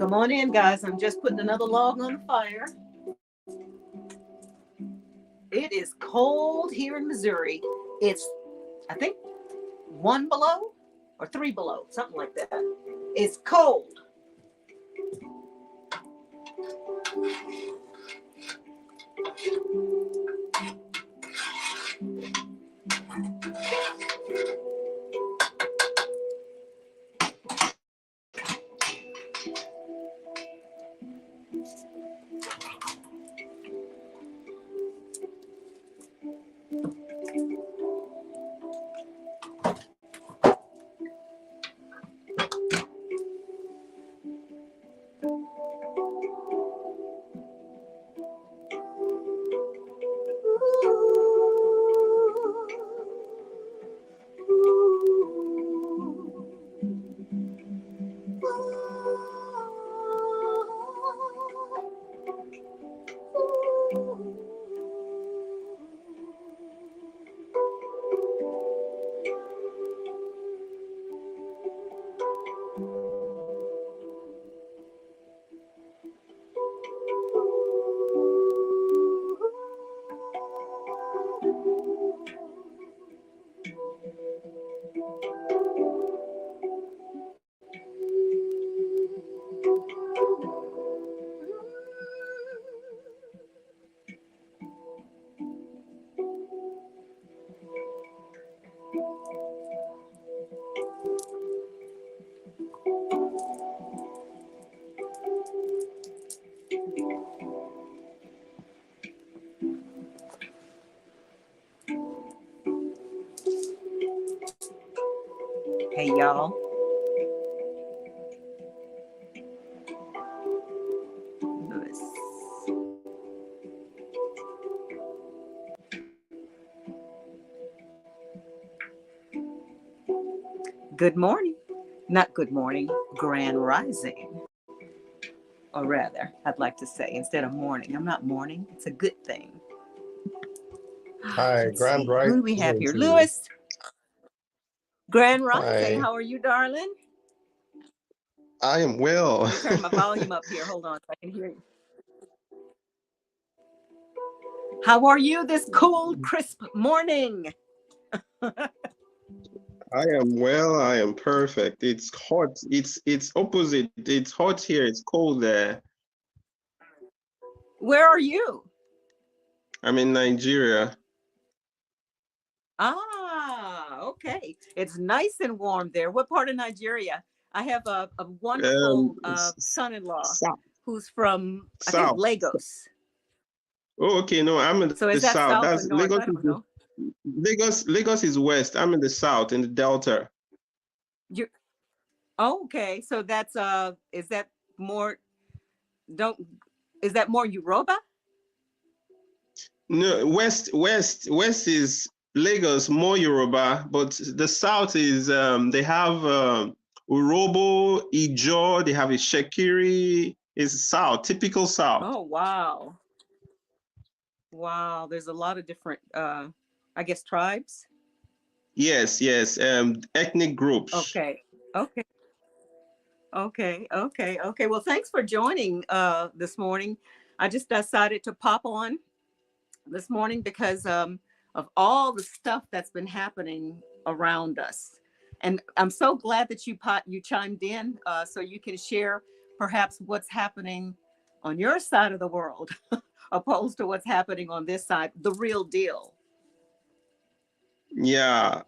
Come on in, guys. I'm just putting another log on the fire. It is cold here in Missouri. It's, I think, 1 below or 3 below, something like that. It's cold. Hey, y'all. Lewis. Good morning. Not good morning, grand rising. Or rather, I'd like to say, instead of morning. I'm not mourning. It's a good thing. Hi, Let's Grand see. Who do we have Rising here? to you. Lewis. Grand rising. Hi, How are you, darling? I am Let well. me turn my volume up here. Hold on so I can hear you. How are you this cold, crisp morning? I am well. I am perfect. It's hot. It's opposite. It's hot here. It's cold there. Where are you? I'm in Nigeria. Ah, okay. It's nice and warm there. What part of Nigeria? I have a wonderful son-in-law South. who's from, I think, South. Lagos. Oh, okay. No, I'm in So the is that south. south or That's north? Lagos. I don't know. Lagos is west. I'm in the south, in the Delta. You Oh, okay. So that's is that more don't is that more Yoruba? No, west is Lagos, more Yoruba, but the south is they have Urobo, Ijo, they have a Shekiri. It's south, typical south. Oh, wow. Wow, there's a lot of different I guess tribes. Yes, yes, ethnic groups. Okay. Okay. Okay. Well, thanks for joining this morning. I just decided to pop on this morning because of all the stuff that's been happening around us. And I'm so glad that you chimed in so you can share perhaps what's happening on your side of the world opposed to what's happening on this side, the real deal. Yeah,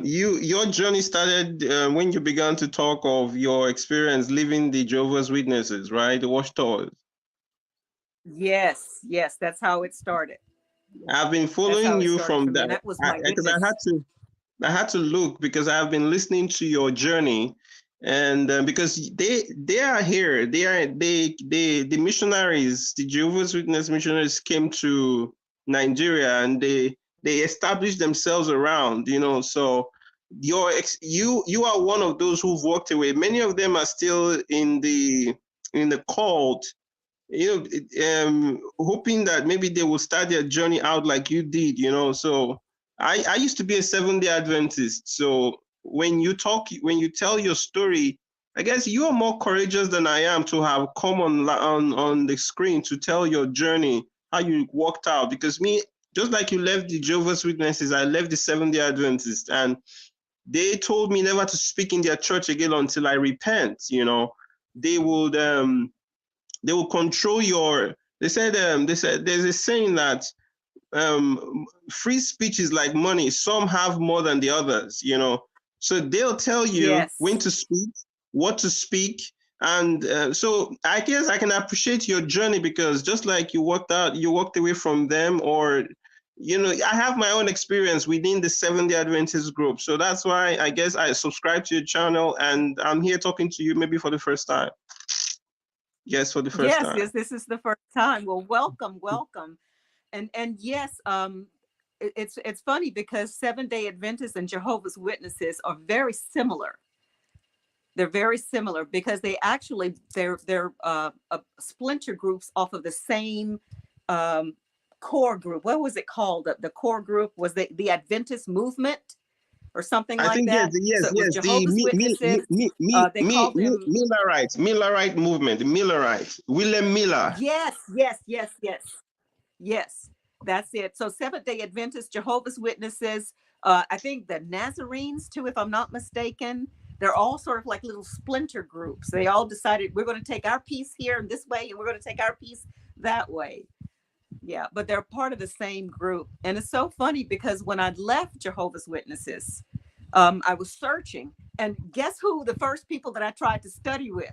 your journey started when you began to talk of your experience living the Jehovah's Witnesses, right? The Watchtowers. Yes, that's how it started. I've been That's following how it you started for from me. that And that was my because witness. I had to look because I've been listening to your journey, and because they are here, the missionaries, the Jehovah's Witness missionaries came to Nigeria and they established themselves around, you know. So you are one of those who've walked away. Many of them are still in the cult, you know, hoping that maybe they will start their journey out like you did, you know. So I used to be a 7-day Adventist. So when you tell your story, I guess you are more courageous than I am to have come on the screen to tell your journey, how you walked out. Because me, just like you left the Jehovah's Witnesses, I left the Seventh-day Adventists, and they told me never to speak in their church again until I repent. You know, they would they will control your. They said there's a saying that free speech is like money. Some have more than the others, you know. So they'll tell you when Yes. to speak, what to speak. And so I guess I can appreciate your journey, because just like you walked away from them, or, you know, I have my own experience within the Seventh-day Adventist group. So that's why I guess I subscribe to your channel, and I'm here talking to you maybe for the first time. Yes, for the first Yes, time. yes, this is the first time. Well, welcome, welcome. And yes, it's funny because Seventh-day Adventists and Jehovah's Witnesses are very similar. They're very similar because they actually they're splinter groups off of the same um, core group. What was it called? The core group was the Adventist movement or something I like think yes, that. So yes, it was yes. The Jehovah's Witnesses. They called them. Millerite movement, the Millerite, William Miller. Yes, yes, yes, yes, yes. That's it. So Seventh Day Adventists, Jehovah's Witnesses, I think the Nazarenes too, if I'm not mistaken. They're all sort of like little splinter groups. They all decided we're going to take our piece here in this way, and we're going to take our piece that way. Yeah, but they're part of the same group. And it's so funny because when I left Jehovah's Witnesses, I was searching, and guess who the first people that I tried to study with?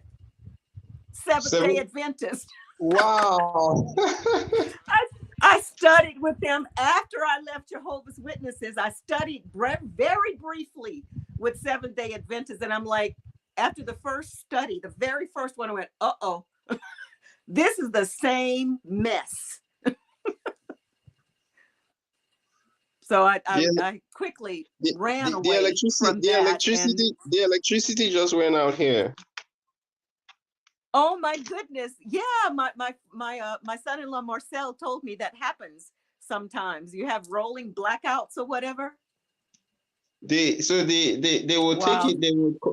Seventh Day Seven. Adventists. Wow. I, I studied with them after I left Jehovah's Witnesses. I studied very briefly with Seventh Day Adventists, and I'm like, after the first study, the very first one, I went, "Uh-oh, this is the same mess." So the, I quickly the, ran the away electricity from that, and the electricity just went out here. oh my goodness, yeah, my son-in-law Marcel told me that happens sometimes. You have rolling blackouts or whatever. They will take Wow. it,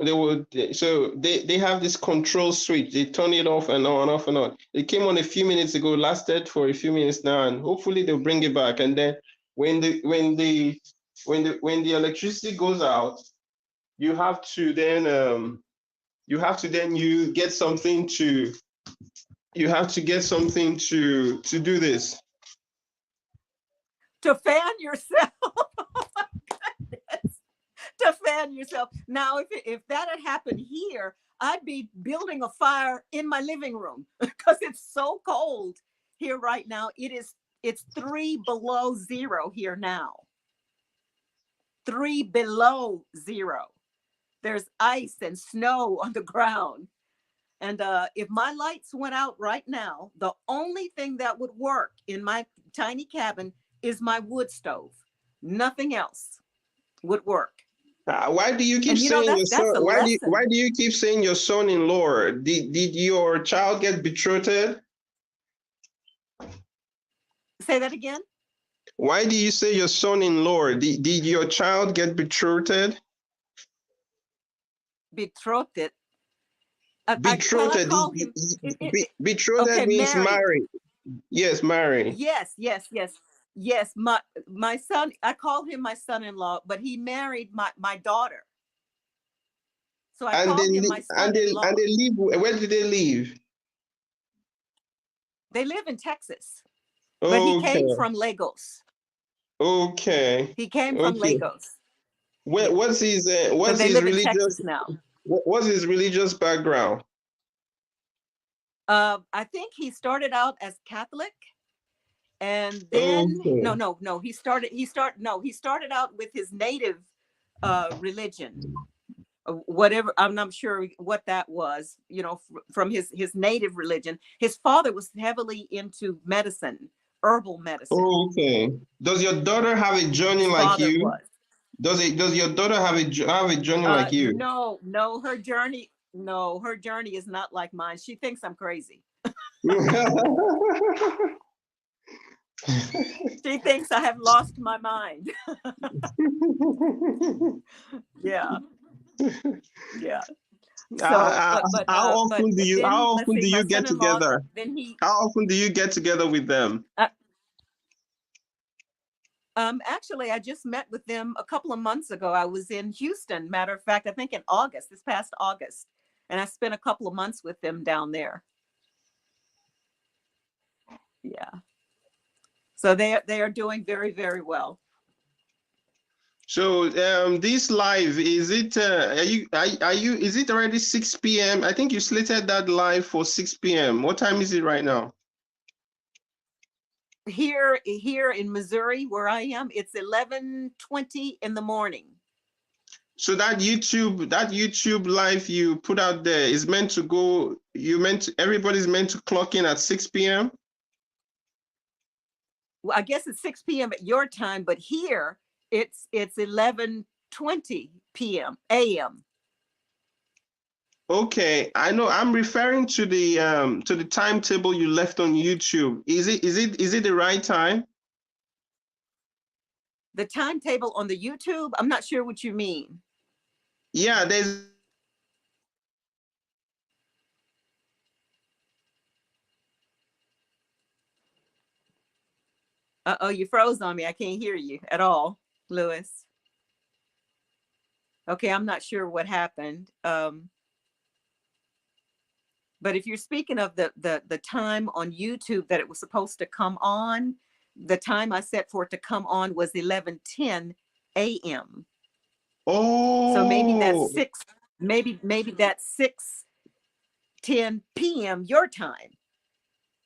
they would so they have this control switch. They turn it off and on, off and on. It came on a few minutes ago, lasted for a few minutes now, and hopefully they'll bring it back. And then when the electricity goes out, you have to then you get something to to do this. To fan yourself. To fan yourself. Now, if that had happened here, I'd be building a fire in my living room because it's so cold here right now. It's 3 below 0 here now. 3 below 0. There's ice and snow on the ground. And if my lights went out right now, the only thing that would work in my tiny cabin is my wood stove. Nothing else would work. Why do you keep And saying your that's son? a Why lesson. do you keep saying your son-in-law? Did your child get betrothed? Say that again. Why do you say your son-in-law? Did your child get betrothed? Betrothed. Well, I Betrothed. call him. Betrothed Okay, means married. marry. Yes, marry. Yes, yes, yes, yes. My son. I call him my son-in-law, but he married my daughter. So I And call him my and son-in-law. they live. Where did they live? They live in Texas, but he came Okay. from Lagos. Okay. He came from Okay. Lagos. Yeah, but what's they his live in religious Texas now. what's his religious background? I think he started out as Catholic, and then Okay. no. He started out with his native religion, whatever. I'm not sure what that was. From his native religion. His father was heavily into medicine, herbal medicine. Okay. Does your daughter have a journey His like father you? was. Does your daughter have a journey like you? No, her journey. No, her journey is not like mine. She thinks I'm crazy. She thinks I have lost my mind. Yeah, yeah. So, How often do but you then let's see, my get son-in-law, together? then he, How often do you get together with them? uh, actually, I just met with them a couple of months ago. I was in Houston, matter of fact, I think in August, this past August, and I spent a couple of months with them down there. Yeah. So they are doing very, very well. So this live, is it are you is it already 6 p.m.? I think you slated that live for 6 p.m. What time is it right now? Here in Missouri, where I am, it's 11:20 in the morning. So that YouTube live you put out there is meant to go, everybody's meant to clock in at 6 p.m. Well, I guess it's 6 p.m. at your time, but here it's 11:20 p.m. a.m. Okay, I know I'm referring to the timetable you left on YouTube. Is it the right time? The timetable on the YouTube, I'm not sure what you mean. Yeah, there's Uh-oh, you froze on me. I can't hear you at all, Lewis. Okay, I'm not sure what happened. But if you're speaking of the time on YouTube that it was supposed to come on, the time I set for it to come on was 11:10 a.m. So maybe Oh, that's six, maybe that's 6:10 p.m. your time.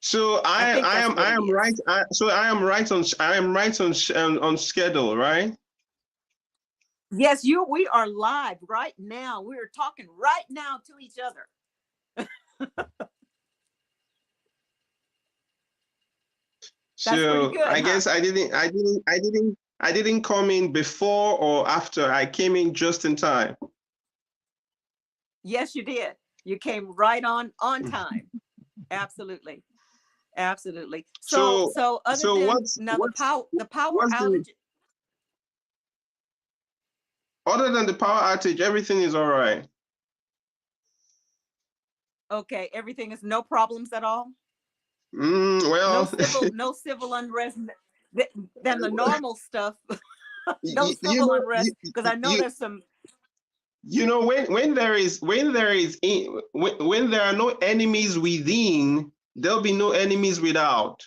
so I think that's what I it am right. is. So I am right on schedule, right? Yes, we are live right now. We're talking right now to each other. That's pretty So good, I huh? guess I didn't come in before or after. I came in just in time. Yes, you did. You came right on time. Absolutely. Absolutely. So So so other so than now the power what's the outage, other than the power outage, everything is all right. okay, everything is no problems at all. Well, No civil unrest than the normal stuff. No you civil know unrest because I know there's some. when when there are no enemies within, there'll be no enemies without.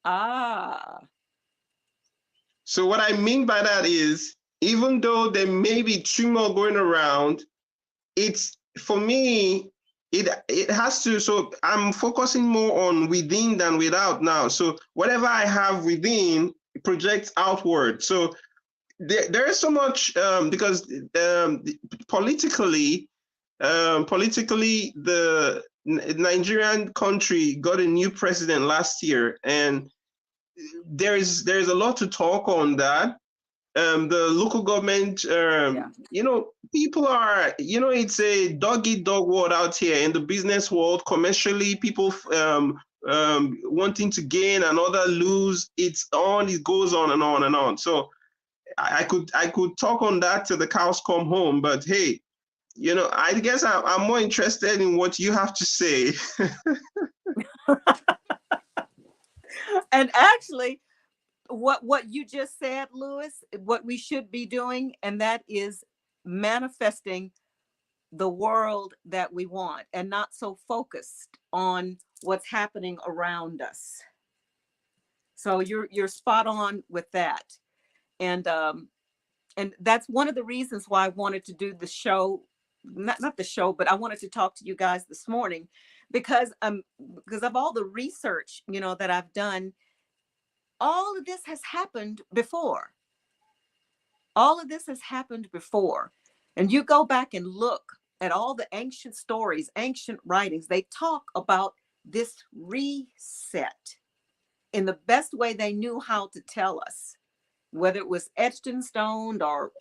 Ah, So what I mean by that is, even though there may be tumor going around, it's for me, it has to. So I'm focusing more on within than without now. So whatever I have within projects outward. So there is so much because politically, politically, the Nigerian country got a new president last year, and there's a lot to talk on that. The local government, yeah. people are, it's a dog eat dog world out here in the business world. Commercially, people wanting to gain and other lose. It goes on and on and on. So I could talk on that till the cows come home. But hey, I guess I'm more interested in what you have to say. And actually, what you just said, Lewis, what we should be doing, and that is manifesting the world that we want and not so focused on what's happening around us. So you're spot on with that. And that's one of the reasons why I wanted to do the show, not the show, but I wanted to talk to you guys this morning because of all the research, that I've done. All of this has happened before. All of this has happened before. And you go back and look at all the ancient stories, ancient writings, they talk about this reset in the best way they knew how to tell us, whether it was etched in stone or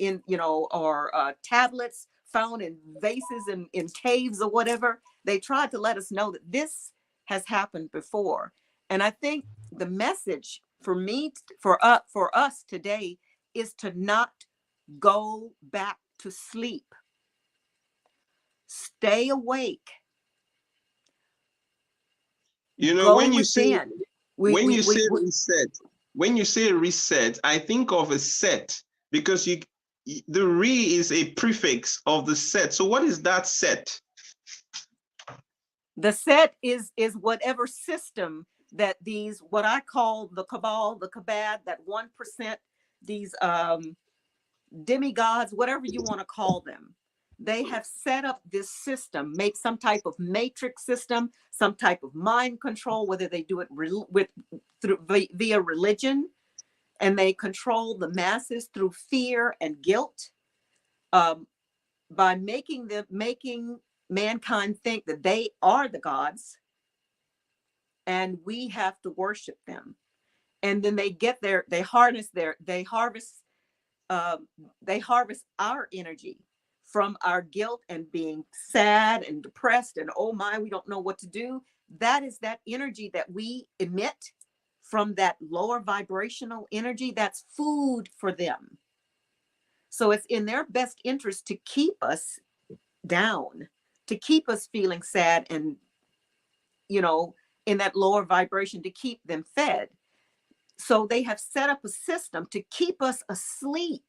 or tablets found in vases in caves or whatever. They tried to let us know that this has happened before. And I think the message for me, for us today, is to not go back to sleep. Stay awake. You know, Go within. when you say reset, when you say reset, I think of a set because the re is a prefix of the set. So what is that set? The set is whatever system that these, what I call the cabal, the kabad, that 1%, these demigods, whatever you want to call them, they have set up this system, make some type of matrix system, some type of mind control, whether they do it via religion, and they control the masses through fear and guilt, by making mankind think that they are the gods and we have to worship them. And then they get their, they harvest our energy from our guilt and being sad and depressed and, oh my, we don't know what to do. That is that energy that we emit from that lower vibrational energy. That's food for them. So it's in their best interest to keep us down, to keep us feeling sad and, you know, in that lower vibration, to keep them fed. So they have set up a system to keep us asleep,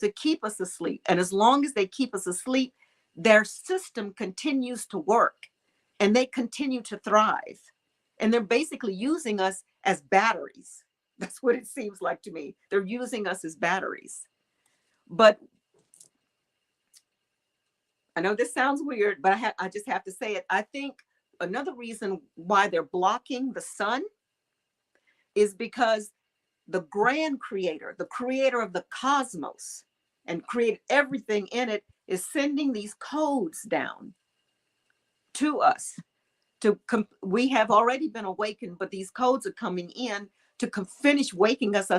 to keep us asleep. And as long as they keep us asleep, their system continues to work and they continue to thrive. And they're basically using us as batteries. That's what it seems like to me. They're using us as batteries. But I know this sounds weird, but I just have to say it. I think another reason why they're blocking the sun is because the grand creator, the creator of the cosmos and created everything in it, is sending these codes down to us. We have already been awakened, but these codes are coming in to finish waking us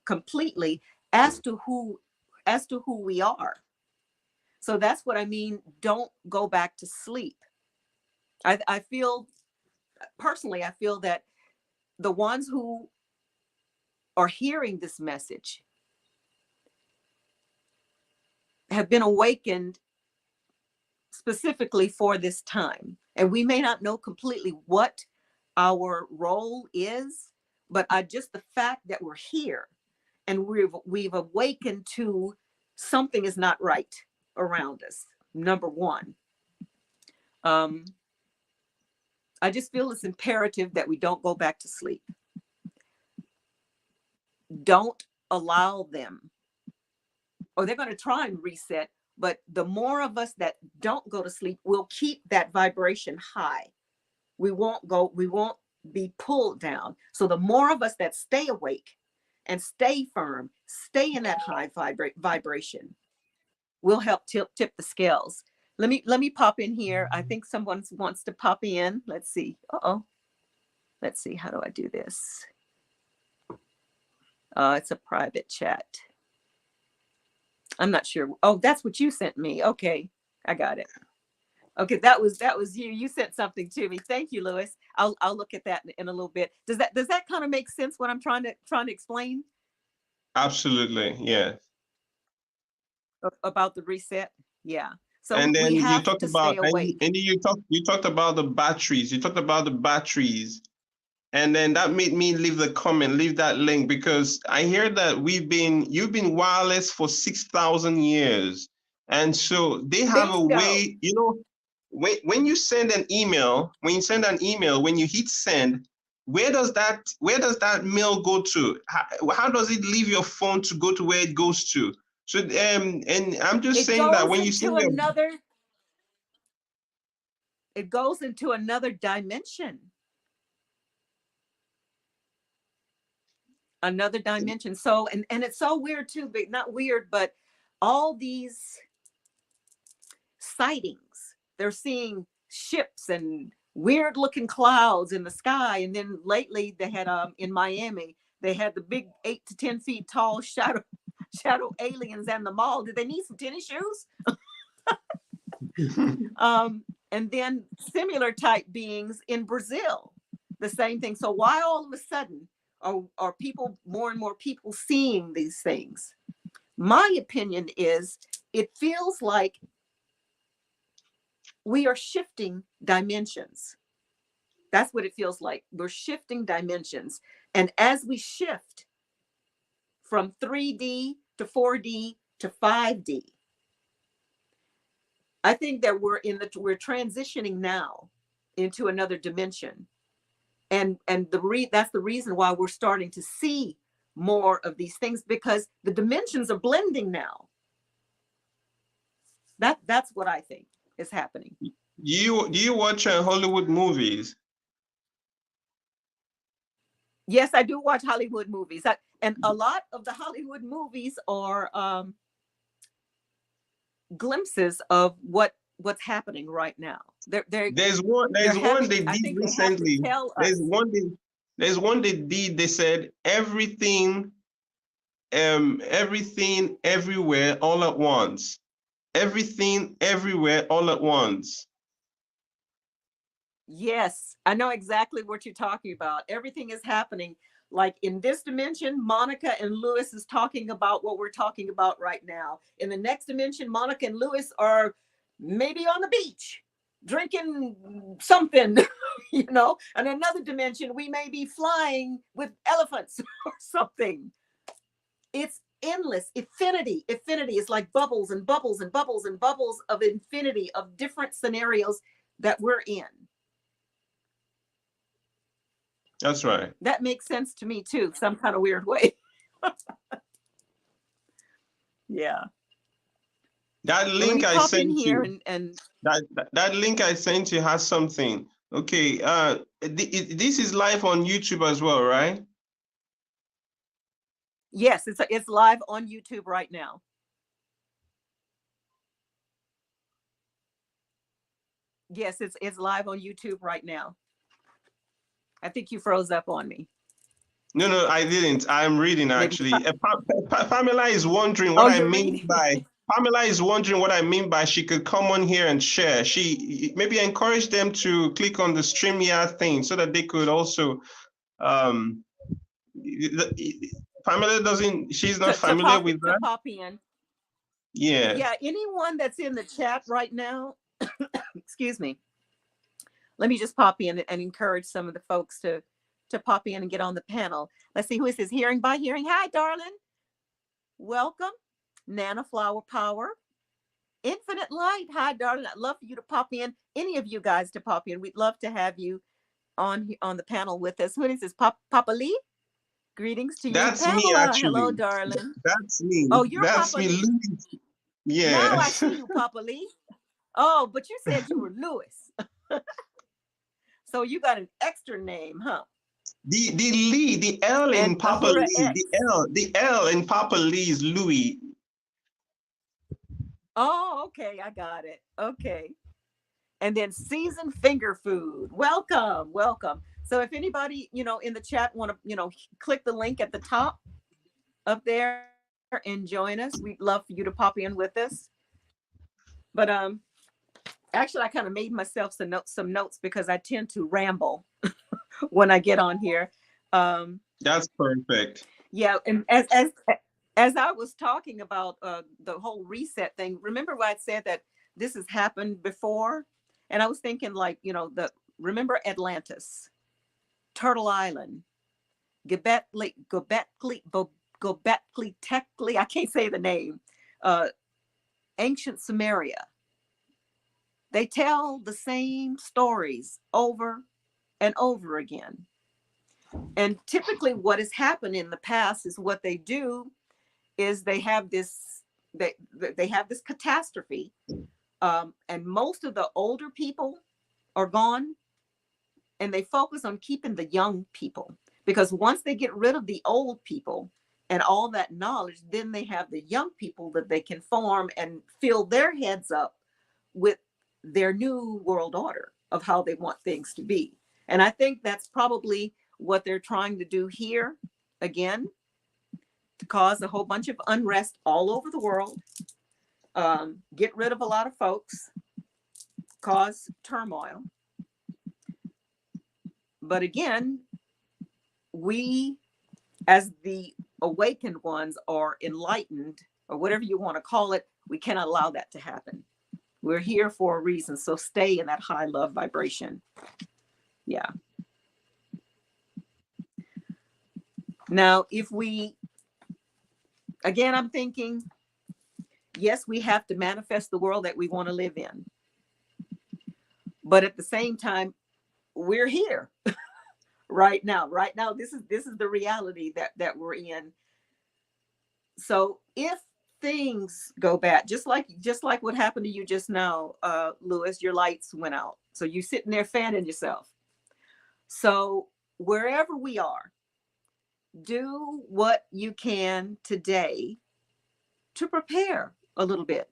completely as to who we are. So that's what I mean. Don't go back to sleep. I feel personally, I feel that the ones who are hearing this message have been awakened specifically for this time. And we may not know completely what our role is, but just the fact that we're here and we've awakened to something is not right around us. Number one. I just feel it's imperative that we don't go back to sleep. Don't allow them, or they're going to try and reset, but the more of us that don't go to sleep will keep that vibration high. We won't be pulled down. So the more of us that stay awake and stay firm, stay in that high vibration, will help tip the scales. Let me pop in here. I think someone wants to pop in. Let's see. Let's see. How do I do this? It's a private chat. I'm not sure. Oh, that's what you sent me. Okay, I got it. Okay, that was you. You sent something to me. Thank you, Lewis. I'll look at that in a little bit. Does that kind of make sense what I'm trying to explain? Absolutely, yeah. About the reset, yeah. So and then we you have talked to about stay awake. and you talked about the batteries. You talked about the batteries. And then that made me leave that link, because I hear that you've been wireless for 6,000 years. And so they have a Bingo. way, you know, when you send an email, when you hit send, where does that mail go to? How does it leave your phone to go to where it goes to? So and I'm just saying that when you send it goes into another dimension. Another dimension. So and it's so weird too, but not weird, but all these sightings, they're seeing ships and weird looking clouds in the sky. And then lately they had in Miami, they had the big 8 to 10 feet tall shadow aliens in the mall. Did they need some tennis shoes? And then similar type beings in Brazil, the same thing. So why all of a sudden are people, more and more people seeing these things? My opinion is it feels like we are shifting dimensions. That's what it feels like. We're shifting dimensions. And as we shift from 3D to 4D to 5D, I think that we're transitioning now into another dimension. And that's the reason why we're starting to see more of these things, because the dimensions are blending now. That's what I think is happening. Do you watch Hollywood movies? Yes, I do watch Hollywood movies. And a lot of the Hollywood movies are glimpses of what's happening right now. There's one. They're There's one having, they I did think they have to recently. tell There's us. one. There's one they did. They said everything, everything, everywhere, all at once. Everything, everywhere, all at once. Yes, I know exactly what you're talking about. Everything is happening. Like in this dimension, Monica and Lewis is talking about what we're talking about right now. In the next dimension, Monica and Lewis are maybe on the beach drinking something, you know. And another dimension, we may be flying with elephants or something. It's endless. Infinity. Infinity is like bubbles and bubbles and bubbles and bubbles of infinity of different scenarios that we're in. That's right. That makes sense to me too, some kind of weird way. Yeah. That Well, let link me I pop in sent here you. and That link I sent you has something. Okay. This is live on YouTube as well, right? yes, it's live on YouTube right now. Yes, it's live on YouTube right now. I think you froze up on me. No, no, I didn't. I'm reading Maybe. actually. Pamela is wondering Oh, what I you're mean reading. by. Pamela is wondering what I mean by she could come on here and share. She maybe encourage them to click on the StreamYard thing so that they could also. Um, Pamela doesn't. She's not to familiar pop with to that. pop in. Yeah, Yeah, anyone that's in the chat right now, excuse me. Let me just pop in and encourage some of the folks to pop in and get on the panel. Let's see who is this. Hearing by hearing. Hi, darling. Welcome. Nana Flower Power. Infinite Light. Hi, darling. I'd love for you to pop in. Any of you guys to pop in. We'd love to have you on the panel with us. Who is this? Papa Lee? Greetings to you. that's me Pamela. Hello, actually. darling. That's me. Oh, you're That's Papa me. Lee. Louis. Now Yeah. I see you, Papa Lee. Oh, but you said you were Lewis. So you got an extra name, huh? The Lee, the L in And Papa Ahura Lee, X. the L in Papa Lee is Louis. Oh, okay. I got it. Okay. And then seasoned finger food. Welcome. Welcome. So if anybody, in the chat want to, click the link at the top up there and join us. We'd love for you to pop in with us. But actually I kind of made myself some notes because I tend to ramble when I get on here. That's perfect. Yeah, and as I was talking about the whole reset thing, remember what I said that this has happened before, and I was thinking like the remember Atlantis, Turtle Island, Gobekli Tekli. I can't say the name. Uh, Ancient Samaria. They tell the same stories over and over again. And typically, what has happened in the past is what they do is they have this catastrophe, and most of the older people are gone, and they focus on keeping the young people, because once they get rid of the old people and all that knowledge, then they have the young people that they can form and fill their heads up with their new world order of how they want things to be. And I think that's probably what they're trying to do here again, to cause a whole bunch of unrest all over the world, get rid of a lot of folks, cause turmoil. But again, we, as the awakened ones, are enlightened or whatever you want to call it. We cannot allow that to happen. We're here for a reason. So stay in that high love vibration. Yeah. Now, if we, again, I'm thinking, yes, we have to manifest the world that we want to live in. But at the same time, we're here right now. Right now, this is the reality that we're in. So if things go bad, just like what happened to you just now, Lewis, your lights went out. So you're sitting there fanning yourself. So wherever we are, do what you can today to prepare a little bit.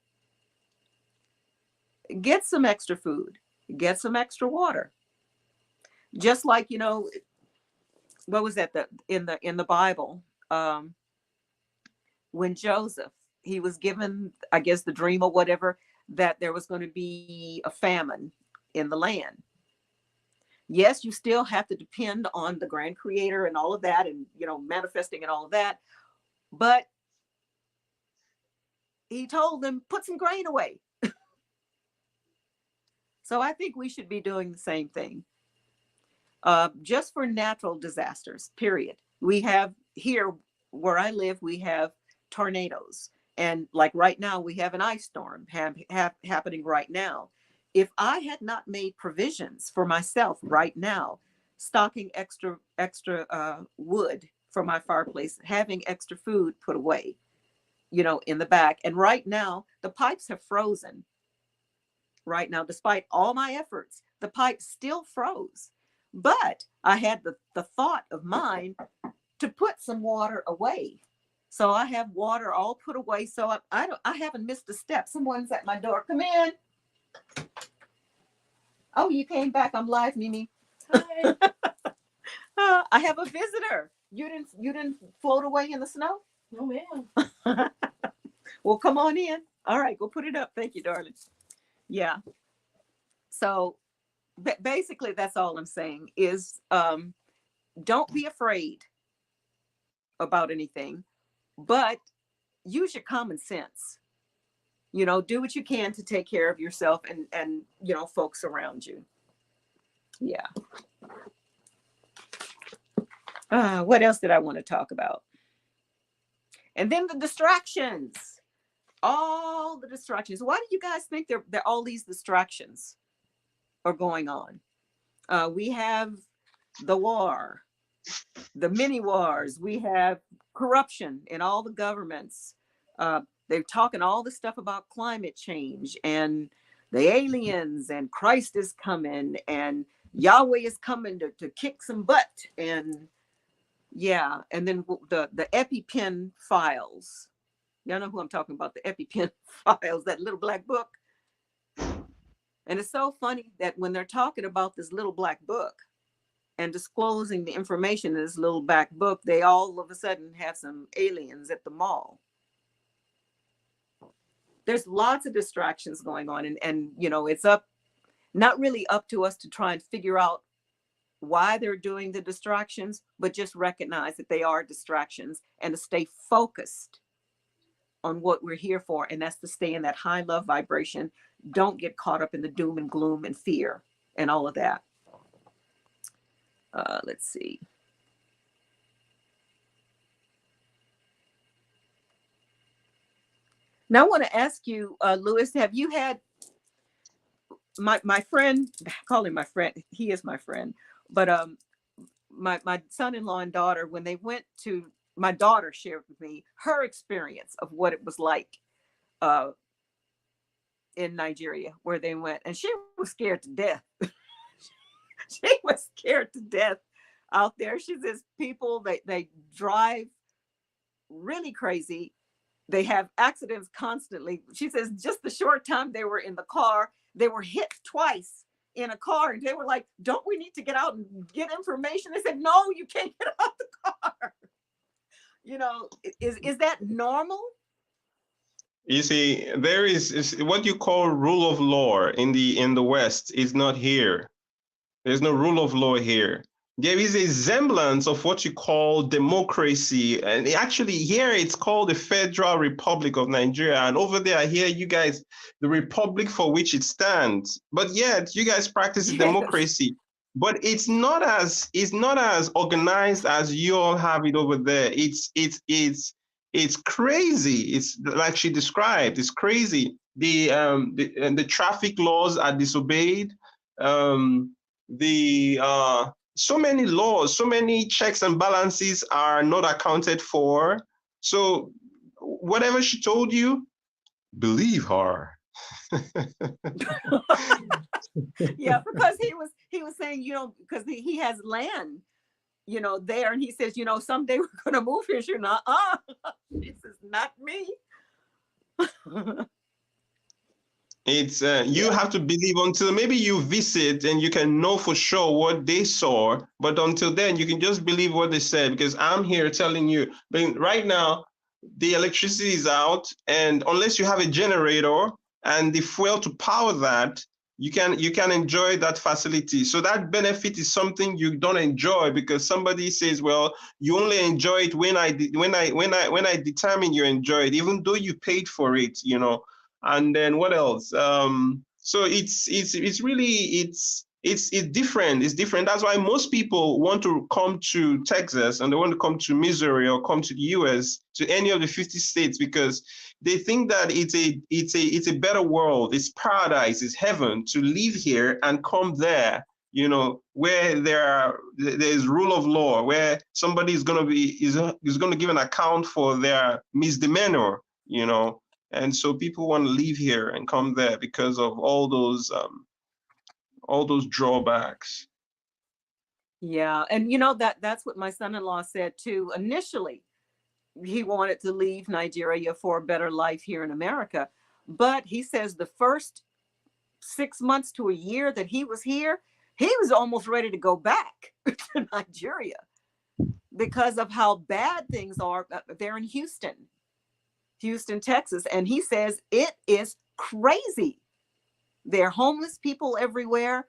Get some extra food, get some extra water. Just like, what was that, in the Bible, when Joseph, he was given, I guess, the dream or whatever, that there was going to be a famine in the land. Yes, you still have to depend on the grand creator and all of that, and manifesting and all of that, but he told them, put some grain away. So I think we should be doing the same thing. Just for natural disasters, period. We have here where I live, we have tornadoes. And like right now, we have an ice storm happening right now. If I had not made provisions for myself right now, stocking extra wood for my fireplace, having extra food put away, in the back. And right now, the pipes have frozen. Right now, despite all my efforts, the pipes still froze. But I had the thought of mine to put some water away. So I have water all put away. So I haven't missed a step. Someone's at my door. Come in. Oh, you came back. I'm live, Mimi. Hi. I have a visitor. You didn't float away in the snow? No, ma'am. Well, come on in. All right, go put it up. Thank you, darling. Yeah. So basically, that's all I'm saying is, don't be afraid about anything, but use your common sense. Do what you can to take care of yourself and folks around you. Yeah. What else did I want to talk about? And then the distractions. All the distractions. Why do you guys think there all these distractions are going on? We have the war, the mini wars. We have corruption in all the governments. They're talking all this stuff about climate change and the aliens, and Christ is coming, and Yahweh is coming to kick some butt. And yeah, and then the EpiPen files. Y'all know who I'm talking about, the EpiPen files, that little black book. And it's so funny that when they're talking about this little black book and disclosing the information in this little black book, they all of a sudden have some aliens at the mall. There's lots of distractions going on, and it's not really up to us to try and figure out why they're doing the distractions, but just recognize that they are distractions and to stay focused on what we're here for, and that's to stay in that high love vibration. Don't get caught up in the doom and gloom and fear and all of that. Let's see. Now I want to ask you, Lewis, have you had my friend, call him my friend, he is my friend, but my son-in-law and daughter, when they went to, my daughter shared with me her experience of what it was like in Nigeria, where they went, and she was scared to death. She was scared to death out there. She says people, they drive really crazy. They have accidents constantly. She says just the short time they were in the car, they were hit twice in a car, and they were like, don't we need to get out and get information? They said, no, you can't get out the car. Is that normal? You see, there is what you call rule of law in the West is not here. There's no rule of law here. there is a semblance of what you call democracy. And actually, here it's called the Federal Republic of Nigeria. And over there, I hear you guys, the republic for which it stands. But yet, you guys practice Yes. democracy. But it's not as organized as you all have it over there. It's crazy. It's like she described. It's crazy. The traffic laws are disobeyed. The So many laws, so many checks and balances are not accounted for. So whatever she told you, believe her. Yeah, because he was saying, because he has land, there, and he says, someday we're gonna move here. You're not, this is not me. It's you Yeah. have to believe until maybe you visit and you can know for sure what they saw. But until then, you can just believe what they said, because I'm here telling you. But right now, the electricity is out, and unless you have a generator and the fuel to power that, you can enjoy that facility. So that benefit is something you don't enjoy, because somebody says, well, you only enjoy it when I determine you enjoy it, even though you paid for it. And then what else? So it's really it's different. It's different. That's why most people want to come to Texas, and they want to come to Missouri or come to the US, to any of the 50 states, because they think that it's a better world. It's paradise. It's heaven to live here and come there. Where there's rule of law, where somebody is going to give an account for their misdemeanor. And so people want to live here and come there because of all those drawbacks. Yeah, and that's what my son-in-law said too. Initially, he wanted to leave Nigeria for a better life here in America, but he says the first 6 months to a year that he was here, he was almost ready to go back to Nigeria because of how bad things are there in Houston, Texas. And he says it is crazy. There are homeless people everywhere.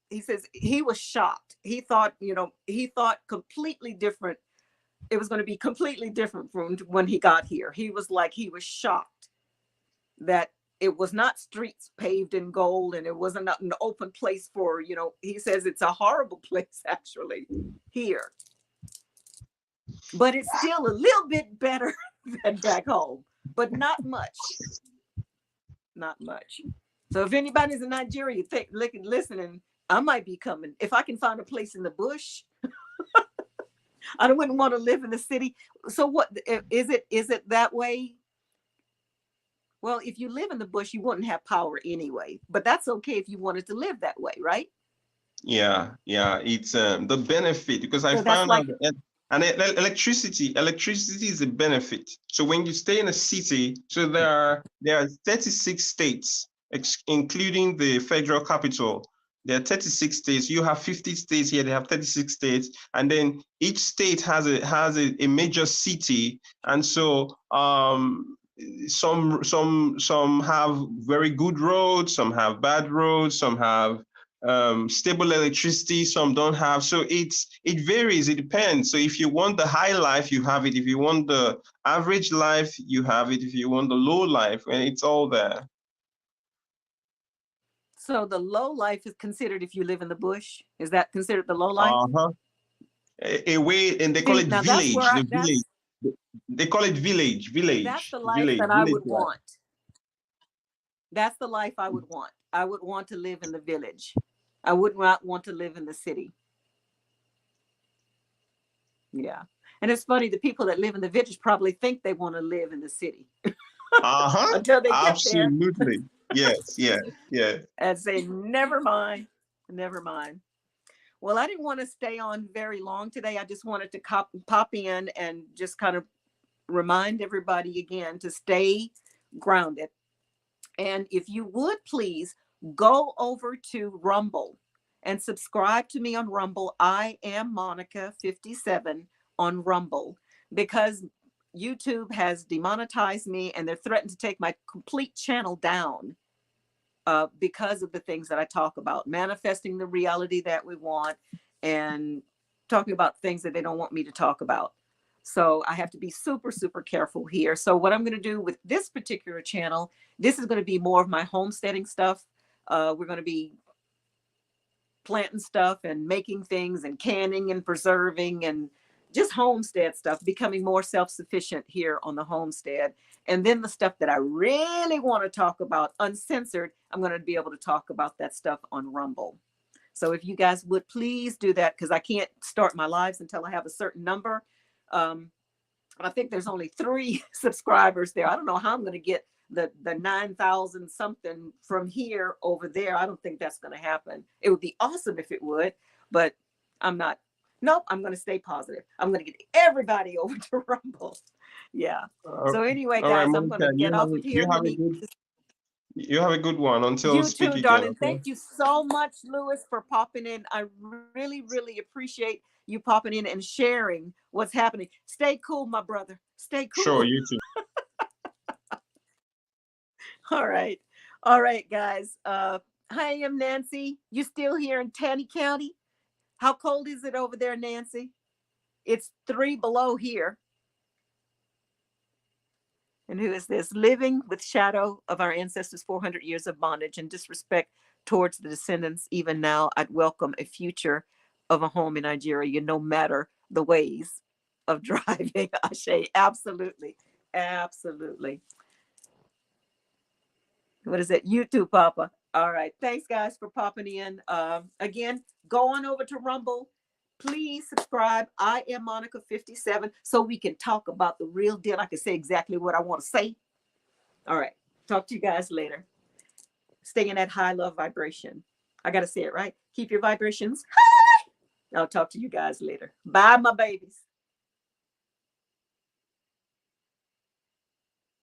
He says he was shocked. He thought completely different. It was going to be completely different from when he got here. He was shocked that it was not streets paved in gold, and it wasn't an open place for, he says it's a horrible place actually here, but it's still a little bit better than back home, but not much, not much. So if anybody's in Nigeria, listening, I might be coming. If I can find a place in the bush, I wouldn't want to live in the city. So what is it? Is it that way? Well, if you live in the bush, you wouldn't have power anyway. But that's okay if you wanted to live that way, right? Yeah. It's the benefit, because I So that's found out like, that, and electricity is a benefit. So when you stay in a city, so there are 36 states, including the federal capital. There are 36 states. You have 50 states here. They have 36 states, and then each state has a major city. And so some have very good roads, some have bad roads, some have stable electricity, some don't have. So it varies, it depends. So if you want the high life, you have it. If you want the average life, you have it. If you want the low life, and it's all there. so the low life is considered if you live in the bush. Is that considered the low life? Uh-huh. A way, and they call See, it now that's where village, the village. that's They call it village, that's village, the life village, that I village would life. want. That's the life I would want. I would want to live in the village. I would not want to live in the city. Yeah. And it's funny, the people that live in the village probably think they want to live in the city Uh-huh. until they get there Absolutely. Yes, yes, yes. and say, never mind, never mind. Well, I didn't want to stay on very long today. I just wanted to pop in and just kind of remind everybody again to stay grounded. And if you would please go over to Rumble and subscribe to me on Rumble. I am Monica 57 on Rumble, because YouTube has demonetized me and they're threatened to take my complete channel down because of the things that I talk about, manifesting the reality that we want, and talking about things that they don't want me to talk about. So I have to be super, super careful here. So what I'm going to do with this particular channel, this is going to be more of my homesteading stuff. We're going to be planting stuff and making things and canning and preserving and just homestead stuff, becoming more self-sufficient here on the homestead. And then the stuff that I really want to talk about uncensored, I'm going to be able to talk about that stuff on Rumble. So if you guys would please do that, because I can't start my lives until I have a certain number. I think there's only 3 subscribers there. I don't know how I'm going to get the 9,000 something from here over there. I don't think that's going to happen. It would be awesome if it would, but I'm not. Nope, I'm going to stay positive. I'm going to get everybody over to Rumble. Yeah. So anyway, All right, guys, I'm going Monica, to get off of here. you have a good one until we You speak too, again. darling. Okay. Thank you so much, Lewis, for popping in. I really, really appreciate you popping in and sharing what's happening. Stay cool, my brother. Stay cool. Sure, you too. All right. All right, guys. Hi, I'm Nancy. You still here in Taney County? How cold is it over there, Nancy? It's 3 below here. And who is this? Living with shadow of our ancestors' 400 years of bondage and disrespect towards the descendants. Even now, I'd welcome a future of a home in Nigeria, no matter the ways of driving. Ashe, absolutely. Absolutely. What is it? You too, Papa. All right. Thanks, guys, for popping in. Again, go on over to Rumble. Please subscribe. I am Monica 57, so we can talk about the real deal. I can say exactly what I want to say. All right. Talk to you guys later. Stay in that high love vibration. I got to say it right. Keep your vibrations high. I'll talk to you guys later. Bye, my babies.